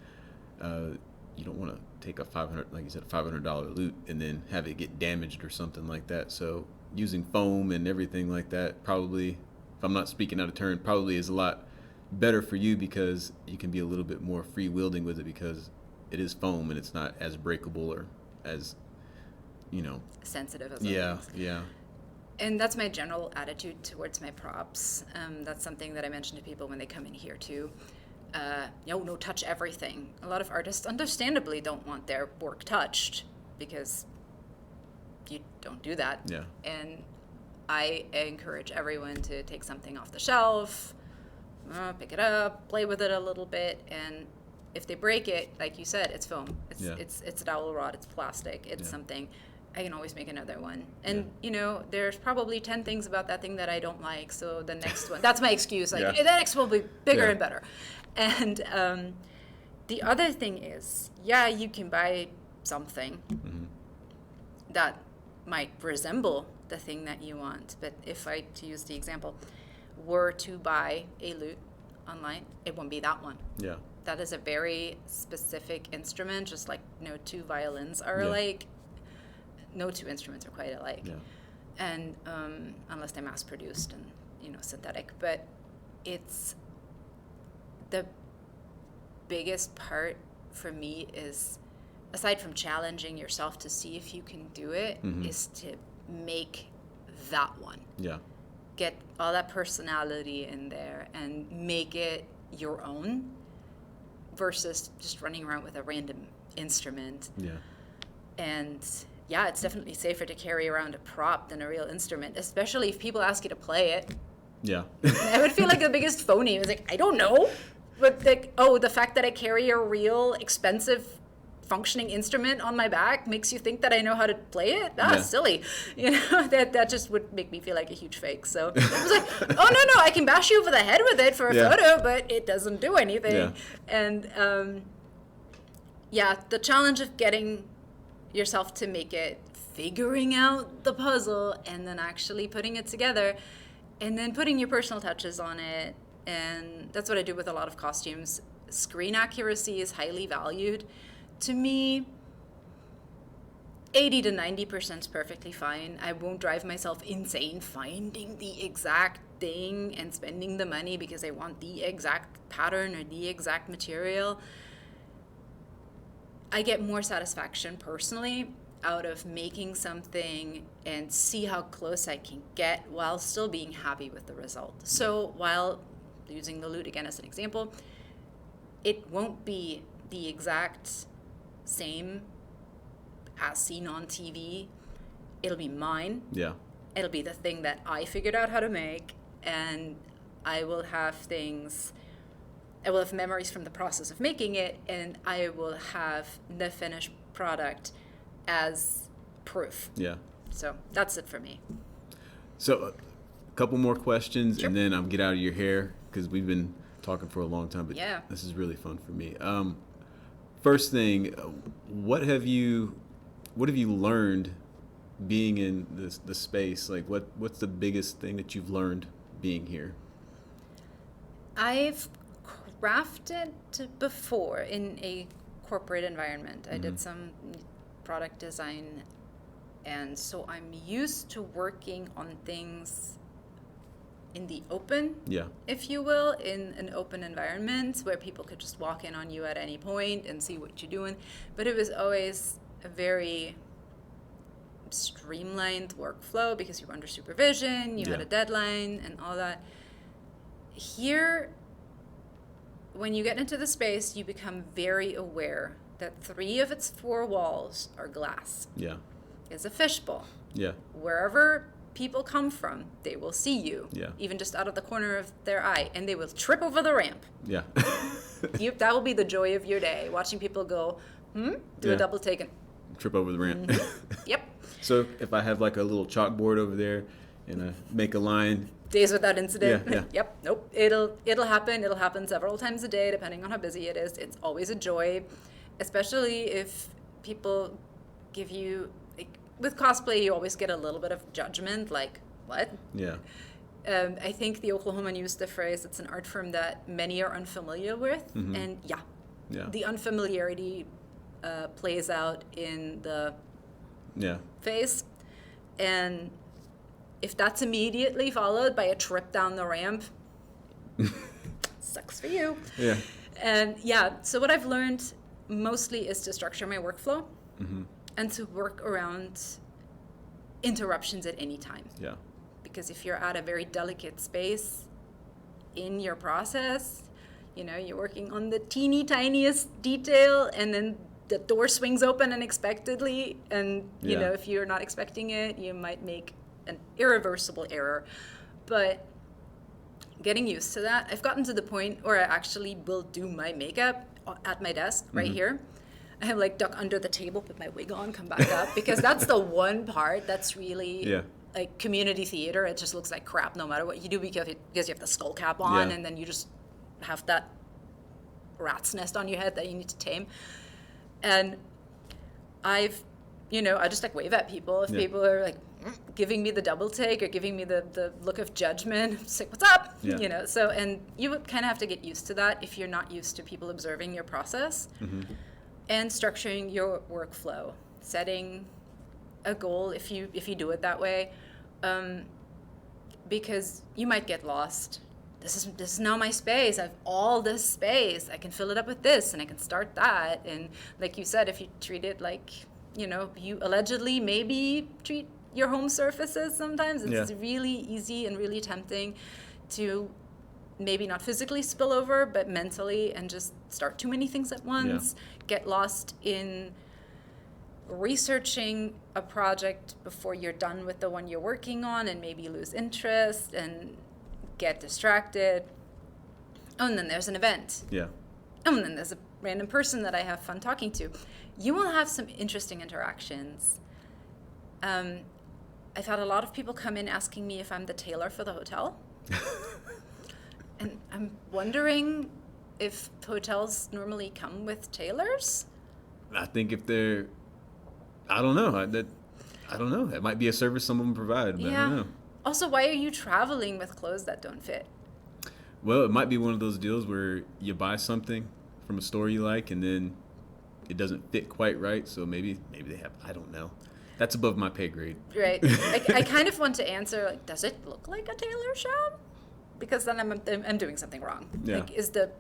you don't want to take a $500 lute and then have it get damaged or something like that. So using foam and everything like that, probably, if I'm not speaking out of turn, probably is a lot better for you because you can be a little bit more free wielding with it because it is foam and it's not as breakable or as, sensitive as yeah. And that's my general attitude towards my props. That's something that I mention to people when they come in here too. No, touch everything. A lot of artists understandably don't want their work touched because you don't do that. Yeah. And I encourage everyone to take something off the shelf, pick it up, play with it a little bit, and if they break it, like you said, it's foam. It's a dowel rod, it's plastic, it's something. I can always make another one. And, there's probably 10 things about that thing that I don't like, so the next one, that's my excuse. Like, the next one will be bigger and better. And the other thing is, you can buy something that might resemble the thing that you want. But if I, to use the example, were to buy a lute online, it won't be that one. Yeah. That is a very specific instrument, just like no two violins are alike. No two instruments are quite alike. Yeah. And unless they're mass produced and, synthetic. But it's the biggest part for me is, aside from challenging yourself to see if you can do it, is to make that one. Yeah. Get all that personality in there and make it your own versus just running around with a random instrument. Yeah. And it's definitely safer to carry around a prop than a real instrument, especially if people ask you to play it. Yeah. I would feel like the biggest phony. I was like, I don't know. But the fact that I carry a real expensive functioning instrument on my back makes you think that I know how to play it? Silly. That just would make me feel like a huge fake. So I was like, oh, no, I can bash you over the head with it for a photo, but it doesn't do anything. Yeah. And the challenge of getting yourself to make it, figuring out the puzzle, and then actually putting it together, and then putting your personal touches on it. And that's what I do with a lot of costumes. Screen accuracy is highly valued. To me, 80 to 90% is perfectly fine. I won't drive myself insane finding the exact thing and spending the money because I want the exact pattern or the exact material. I get more satisfaction personally out of making something and see how close I can get while still being happy with the result. So while using the lute again as an example, it won't be the exact same as seen on TV. It'll be mine. Yeah. It'll be the thing that I figured out how to make, and I will have memories from the process of making it, and I will have the finished product as proof. Yeah. So that's it for me. So a couple more questions, and then I'll get out of your hair because we've been talking for a long time, but this is really fun for me. First thing, what have you learned being in the space? Like, what's the biggest thing that you've learned being here? I've crafted before in a corporate environment. I did some product design, and so I'm used to working on things in the open, if you will, in an open environment where people could just walk in on you at any point and see what you're doing. But it was always a very streamlined workflow because you were under supervision, you had a deadline and all that. Here, when you get into the space, you become very aware that 3 of its 4 walls are glass. Yeah. It's a fishbowl. Yeah. Wherever people come from, they will see you, even just out of the corner of their eye, and they will trip over the ramp. Yeah. That will be the joy of your day, watching people go, do a double take and trip over the ramp. Yep. So if I have like a little chalkboard over there and I make a line. Days without incident. Yeah. Yep. Nope. It'll happen. It'll happen several times a day, depending on how busy it is. It's always a joy, especially if people give you, with cosplay, you always get a little bit of judgment, like, what? Yeah. I think the Oklahoman used the phrase, it's an art form that many are unfamiliar with. And the unfamiliarity plays out in the face. And if that's immediately followed by a trip down the ramp, sucks for you. Yeah. And so what I've learned mostly is to structure my workflow and to work around interruptions at any time. Yeah. because if you're at a very delicate space in your process, you know, you're working on the teeny tiniest detail, and then the door swings open unexpectedly, and you know, if you're not expecting it, you might make an irreversible error. But getting used to that, I've gotten to the point where I actually will do my makeup at my desk right here. I have like duck under the table, put my wig on, come back up, because that's the one part that's really like community theater. It just looks like crap no matter what you do, because you have the skull cap on, and then you just have that rat's nest on your head that you need to tame. And I've, you know, I just like wave at people if people are like giving me the double take or giving me the look of judgment. It's like, what's up? You know, so, and you would kind of have to get used to that if you're not used to people observing your process. And structuring your workflow, setting a goal if you do it that way, because you might get lost. This is now my space. I have all this space. I can fill it up with this, and I can start that. And like you said, if you treat it like, you know, you allegedly maybe treat your home surfaces sometimes, it's really easy and really tempting to maybe not physically spill over, but mentally, and just start too many things at once, get lost in researching a project before you're done with the one you're working on, and maybe lose interest and get distracted. Oh, and then there's an event. Oh, and then there's a random person that I have fun talking to. You will have some interesting interactions. I've had a lot of people come in asking me if I'm the tailor for the hotel. And I'm wondering if hotels normally come with tailors. I think if they're, I don't know. I don't know. That might be a service someone provide, but I don't know. Also, why are you traveling with clothes that don't fit? Well, it might be one of those deals where you buy something from a store you like, and then it doesn't fit quite right. So maybe they have. I don't know. That's above my pay grade. Right. I kind of want to answer, like, does it look like a tailor shop? Because then I'm doing something wrong. Like, is the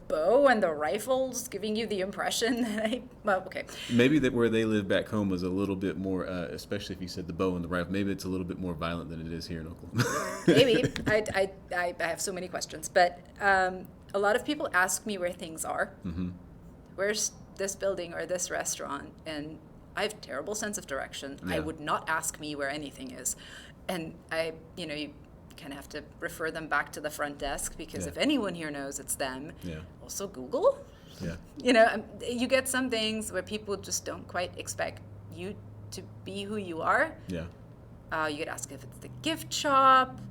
bow and the rifles giving you the impression that okay. Maybe that where they live back home was a little bit more, especially if you said the bow and the rifle, maybe it's a little bit more violent than it is here in Oklahoma. Maybe. I have so many questions. But a lot of people ask me where things are. Where's this building or this restaurant? And I have a terrible sense of direction. I would not ask me where anything is. And you kind of have to refer them back to the front desk, because if anyone here knows, it's them. Also Google. You know, you get some things where people just don't quite expect you to be who you are. You get asked if it's the gift shop,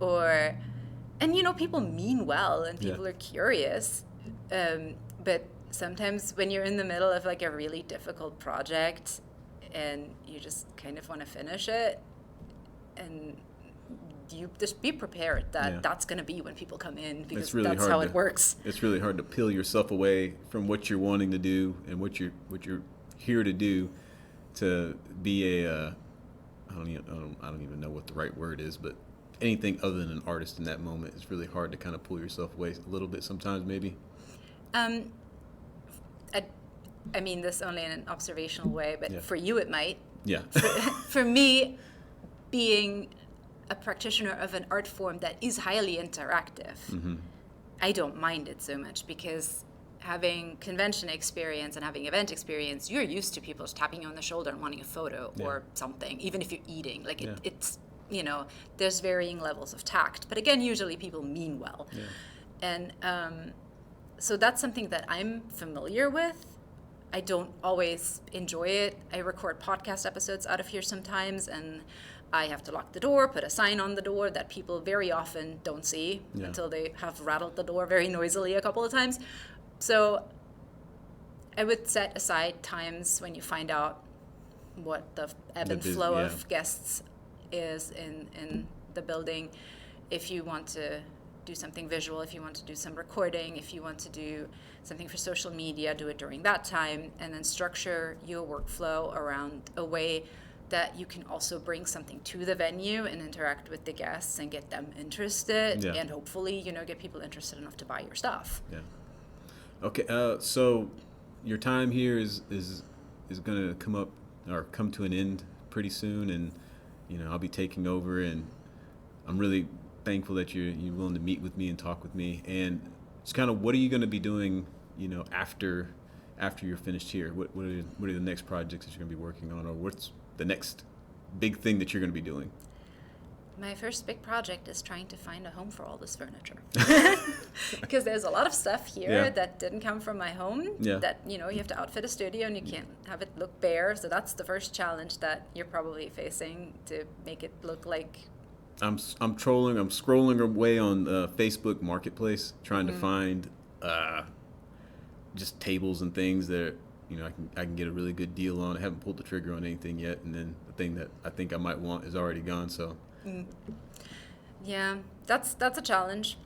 and you know, people mean well and people are curious, but sometimes when you're in the middle of like a really difficult project and you just kind of want to finish it, and you just be prepared that that's going to be when people come in, because that's how it works. It's really hard to peel yourself away from what you're wanting to do and what you're here to do, to be a I don't even know what the right word is, but anything other than an artist in that moment. It's really hard to kind of pull yourself away a little bit sometimes, maybe. I mean this only in an observational way, but for you it might. For me, being a practitioner of an art form that is highly interactive, I don't mind it so much, because having convention experience and having event experience, you're used to people just tapping you on the shoulder and wanting a photo or something, even if you're eating. Like it's, you know, there's varying levels of tact. But again, usually people mean well. And so that's something that I'm familiar with. I don't always enjoy it. I record podcast episodes out of here sometimes, and I have to lock the door, put a sign on the door that people very often don't see until they have rattled the door very noisily a couple of times. So I would set aside times when you find out what the ebb and flow of guests is in the building. If you want to do something visual, if you want to do some recording, if you want to do something for social media, do it during that time, and then structure your workflow around a way that you can also bring something to the venue and interact with the guests and get them interested, and hopefully, you know, get people interested enough to buy your stuff. Okay, so your time here is going to come to an end pretty soon, and you know, I'll be taking over, and I'm really thankful that you're willing to meet with me and talk with me. And it's kind of, what are you going to be doing, after you're finished here? What are the next projects that you're going to be working on, or what's the next big thing that you're going to be doing? My first big project is trying to find a home for all this furniture. Because there's a lot of stuff here that didn't come from my home that, you have to outfit a studio and you can't have it look bare. So that's the first challenge that you're probably facing, to make it look like... I'm scrolling away on Facebook Marketplace, trying to find just tables and things that I can get a really good deal on. I haven't pulled the trigger on anything yet, and then the thing that I think I might want is already gone. So yeah, that's a challenge.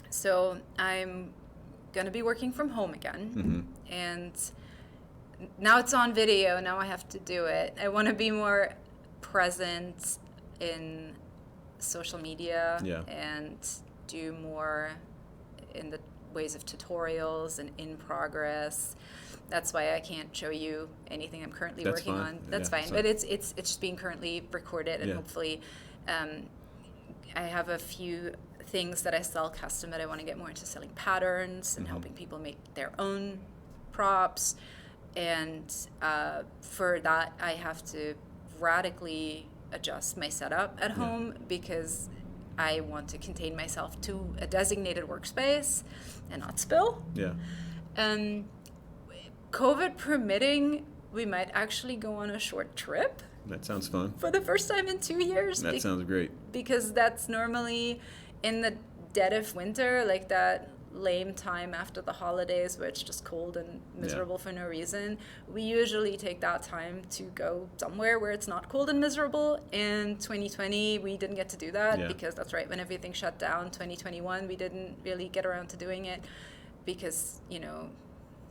So I'm gonna be working from home again, and now it's on video. Now I have to do it. I want to be more present in social media and do more in the ways of tutorials and in progress. That's why I can't show you anything I'm currently working on. That's fine. But it's just being currently recorded, and hopefully I have a few things that I sell custom that I want to get more into selling patterns and helping people make their own props. And for that, I have to radically adjust my setup at home, because I want to contain myself to a designated workspace and not spill. COVID permitting, we might actually go on a short trip. That sounds fun. For the first time in 2 years. That sounds great. Because that's normally in the dead of winter, like that lame time after the holidays where it's just cold and miserable for no reason. We usually take that time to go somewhere where it's not cold and miserable. In 2020, we didn't get to do that because that's right when everything shut down. 2021, we didn't really get around to doing it because,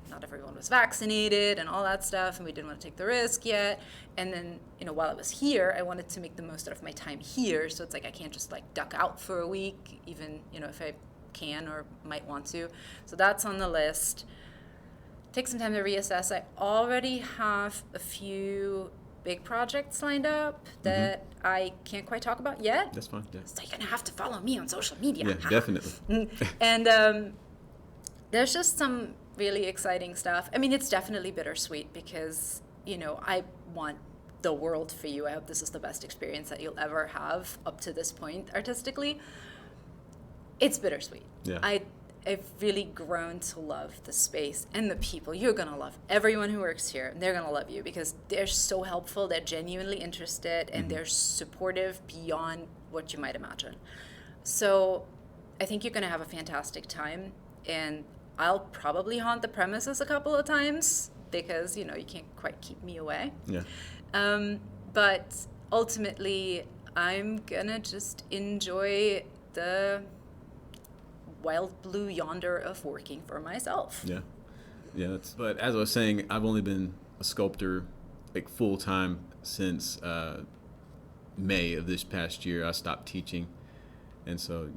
not everyone was vaccinated and all that stuff, and we didn't want to take the risk yet. And then, while I was here, I wanted to make the most out of my time here. So it's like I can't just duck out for a week, even, if I can or might want to. So that's on the list. Take some time to reassess. I already have a few big projects lined up that I can't quite talk about yet. That's fine. Yeah. So you're going to have to follow me on social media. Yeah, definitely. And there's just some really exciting stuff. I mean, it's definitely bittersweet because, I want the world for you. I hope this is the best experience that you'll ever have up to this point artistically. It's bittersweet. Yeah. I've really grown to love the space and the people. You're going to love everyone who works here. They're going to love you because they're so helpful. They're genuinely interested and they're supportive beyond what you might imagine. So I think you're going to have a fantastic time, and I'll probably haunt the premises a couple of times because, you can't quite keep me away. Yeah. But ultimately, I'm going to just enjoy the wild blue yonder of working for myself. Yeah. But as I was saying, I've only been a sculptor full time since May of this past year. I stopped teaching. And so,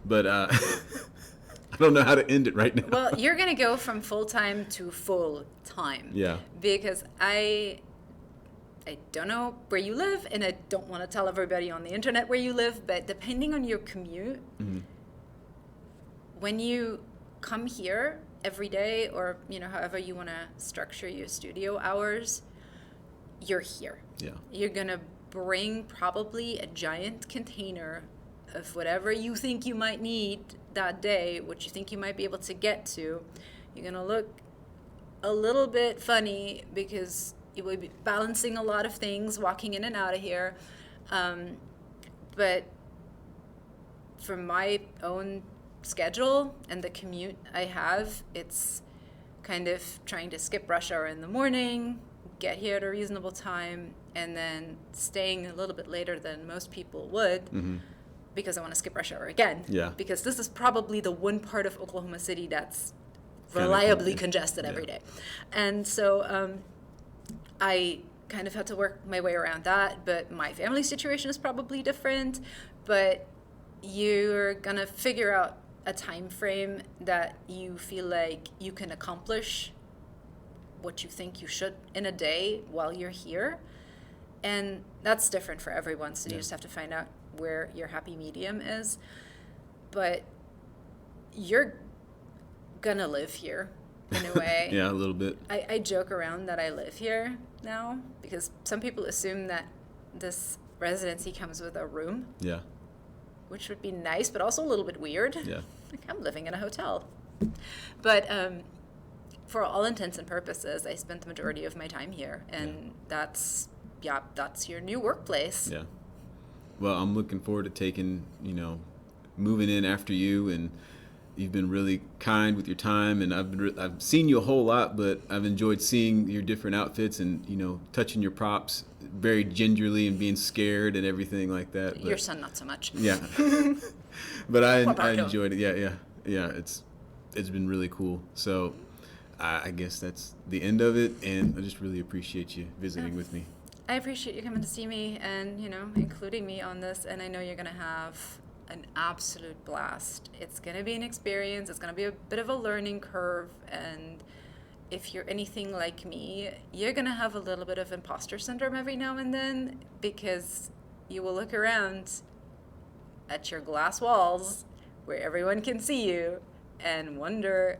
but I don't know how to end it right now. Well, you're going to go from full-time to full-time. Yeah. Because I don't know where you live, and I don't want to tell everybody on the internet where you live, but depending on your commute, when you come here every day or, however you want to structure your studio hours, you're here. Yeah. You're going to bring probably a giant container of whatever you think you might need that day, what you think you might be able to get to. You're going to look a little bit funny because you will be balancing a lot of things, walking in and out of here. But for my own schedule and the commute I have, it's kind of trying to skip rush hour in the morning, get here at a reasonable time, and then staying a little bit later than most people would. Because I want to skip rush hour again. Yeah. Because this is probably the one part of Oklahoma City that's reliably congested every day. And so I kind of had to work my way around that. But my family situation is probably different. But you're going to figure out a time frame that you feel like you can accomplish what you think you should in a day while you're here. And that's different for everyone, so you Yeah. just have to find out where your happy medium is. But you're gonna live here in a way. Yeah, a little bit. I joke around that I live here now because some people assume that this residency comes with a room, Yeah. which would be nice, but also a little bit weird. Yeah. Like, I'm living in a hotel. But for all intents and purposes, I spent the majority of my time here, and that's your new workplace. Yeah. Well, I'm looking forward to taking, moving in after you, and you've been really kind with your time, and I've seen you a whole lot, but I've enjoyed seeing your different outfits and, touching your props very gingerly and being scared and everything like that. But, Your son, not so much. yeah. But I Roberto. enjoyed it. Yeah. It's been really cool. So I guess that's the end of it, and I just really appreciate you visiting with me. I appreciate you coming to see me and, including me on this, and I know you're going to have an absolute blast. It's going to be an experience. It's going to be a bit of a learning curve, and if you're anything like me, you're going to have a little bit of imposter syndrome every now and then because you will look around at your glass walls where everyone can see you and wonder,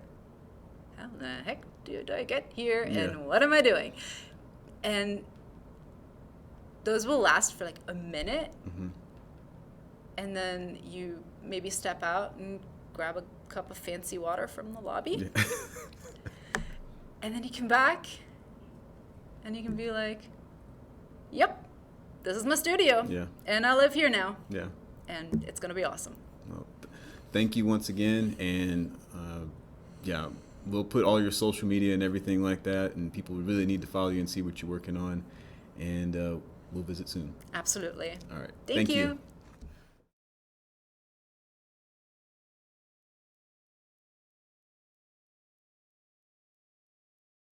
how the heck did I get here and what am I doing? And those will last for like a minute. Mm-hmm. And then you maybe step out and grab a cup of fancy water from the lobby. Yeah. And then you come back and you can be like, yep, this is my studio. Yeah. And I live here now. Yeah. And it's going to be awesome. Well, thank you once again. And we'll put all your social media and everything like that. And people really need to follow you and see what you're working on. And we'll visit soon. Absolutely. All right. Thank you.